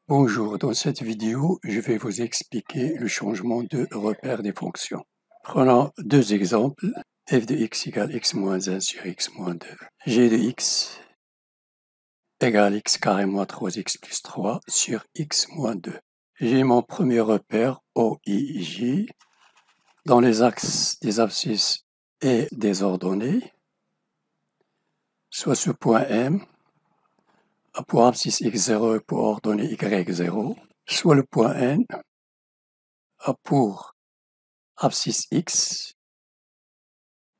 Bonjour, dans cette vidéo, je vais vous expliquer le changement de repère des fonctions. Prenons deux exemples, f de x égale x moins 1 sur x moins 2, g de x égale x carré moins 3x plus 3 sur x moins 2. J'ai mon premier repère OIJ dans les axes des abscisses et des ordonnées, soit ce point M, pour abscisse x0 et pour ordonnée y0, soit le point N pour abscisse x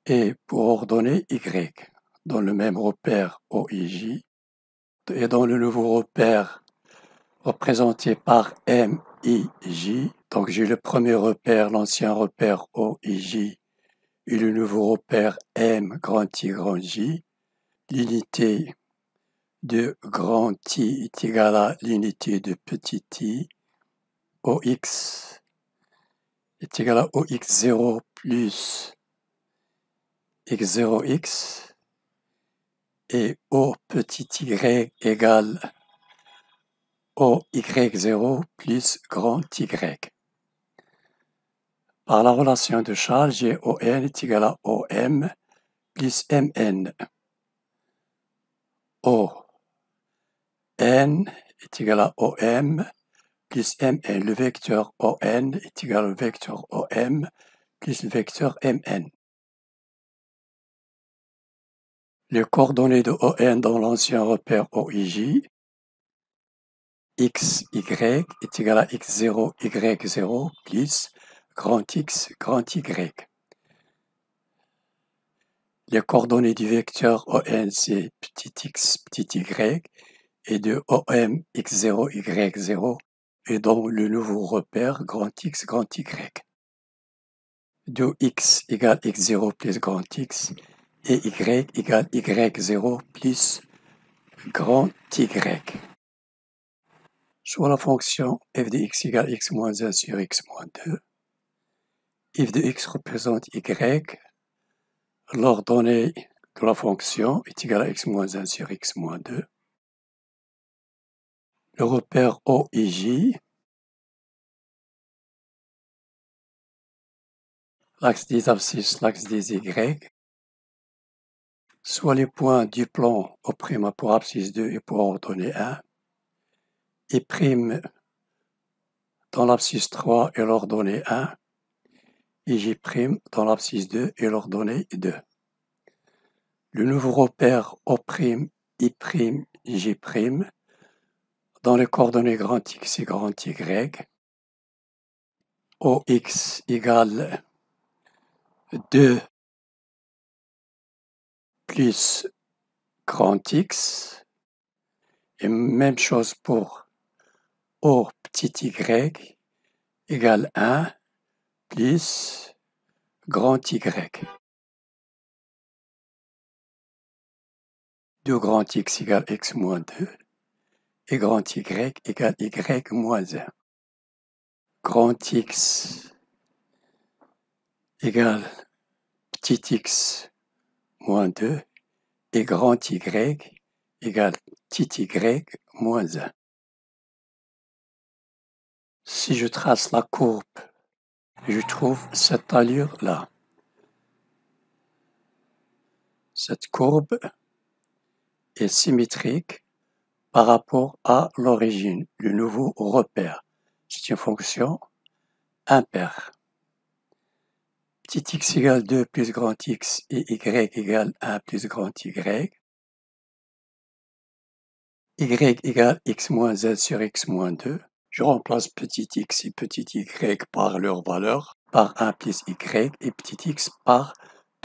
et pour ordonnée y, dans le même repère OIJ et dans le nouveau repère représenté par MIJ. Donc j'ai le premier repère, l'ancien repère OIJ, et le nouveau repère M grand I grand J. L'unité de grand I est égale à l'unité de petit i. OX est égal à OX0 plus x0x et O petit y égale OY0 plus grand Y. Par la relation de charge, j'ai ON est égal à OM plus MN. ON est égal à OM plus MN. Le vecteur ON est égal au vecteur OM plus le vecteur MN. Les coordonnées de ON dans l'ancien repère OIJ, x, y est égal à x0, y0 plus grand X, grand Y. Les coordonnées du vecteur ON, c'est petit x, petit y, et de OM, x0, y0, et dans le nouveau repère, grand X, grand Y. De x égale x0 plus grand X, et y égale y0 plus grand Y. Soit la fonction f de x égale x moins 1 sur x moins 2, f de x représente y, l'ordonnée de la fonction est égale à x moins 1 sur x moins 2. Le repère OIJ, l'axe des abscisses, l'axe des y, soit les points du plan O' pour abscisse 2 et pour ordonnée 1, et prime dans l'abscisse 3 et l'ordonnée 1, et J' dans l'abscisse 2 et l'ordonnée 2. Le nouveau repère O', I', J', dans les coordonnées grand X et grand Y, OX égale 2 plus grand X, et même chose pour O petit y égale 1 plus grand Y. 2 grand X égale x moins 2 et grand Y égale y moins 1. Grand X égale petit x moins 2 et grand Y égale petit y moins 1. Si je trace la courbe, je trouve cette allure-là. Cette courbe est symétrique par rapport à l'origine, le nouveau repère. C'est une fonction impaire. Petit x égale 2 plus grand X et y égale 1 plus grand Y. Y égale x moins 1 sur x moins 2. Je remplace petit x et petit y par leur valeur, par 1 plus y et petit x par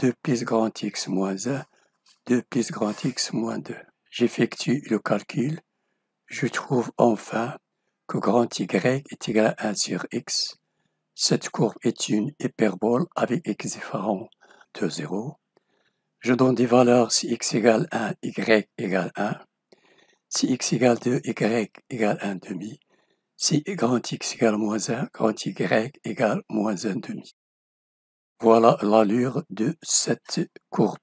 2 plus grand X moins 1, 2 plus grand X moins 2. J'effectue le calcul. Je trouve enfin que grand Y est égal à 1 sur x. Cette courbe est une hyperbole avec x différent de 0. Je donne des valeurs si x égale 1, y égale 1. Si x égale 2, y égale 1 demi. Si grand X égale moins 1, grand Y égale moins 1 demi. Voilà l'allure de cette courbe.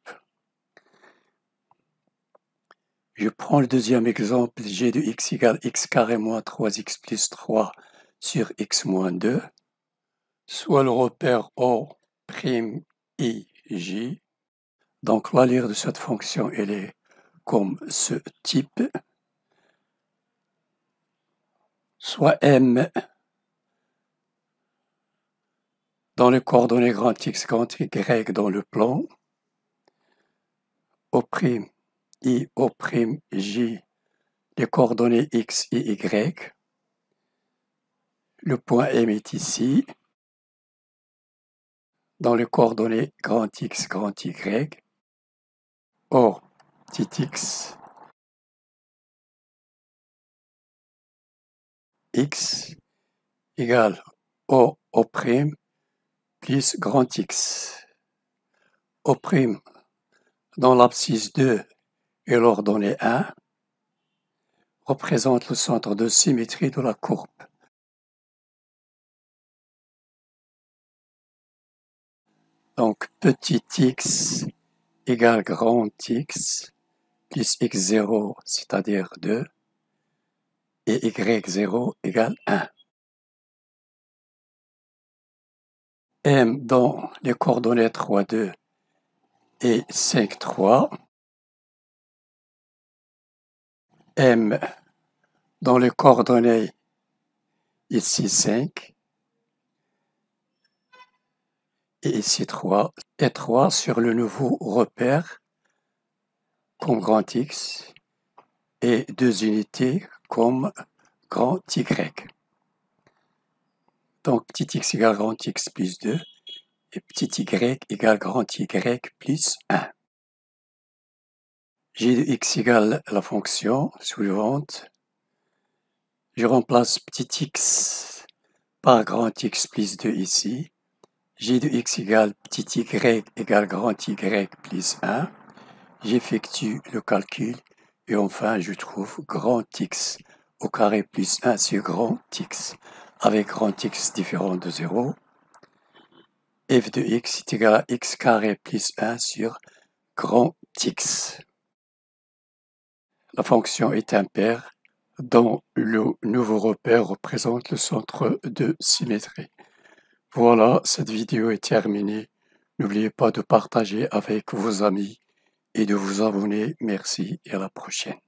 Je prends le deuxième exemple, g de x égale x carré moins 3x plus 3 sur x moins 2, soit le repère O', I, J. Donc l'allure de cette fonction, elle est comme ce type, soit M dans les coordonnées grand X, grand Y dans le plan, O'I, O'J, les coordonnées X et Y. Le point M est ici, dans les coordonnées grand X, grand Y. Or, petit x, x égale O' plus grand X. O' dans l'abscisse 2 et l'ordonnée 1 représente le centre de symétrie de la courbe. Donc petit x égale grand X plus x0, c'est-à-dire 2, et y0 égale 1. M dans les coordonnées 3, 2 et 5, 3. M dans les coordonnées ici 5 et ici 3, et 3 sur le nouveau repère comme grand X et 2 unités comme grand Y. Donc petit x égale grand X plus 2 et petit y égale grand Y plus 1. G de x égale la fonction suivante. Je remplace petit x par grand X plus 2 ici. G de x égale petit y égale grand Y plus 1. J'effectue le calcul et enfin je trouve grand X au carré plus 1 sur grand X avec grand X différent de 0. F de x est égal à x carré plus 1 sur grand X. La fonction est impaire dont le nouveau repère représente le centre de symétrie. Voilà, cette vidéo est terminée. N'oubliez pas de partager avec vos amis et de vous abonner. Merci et à la prochaine.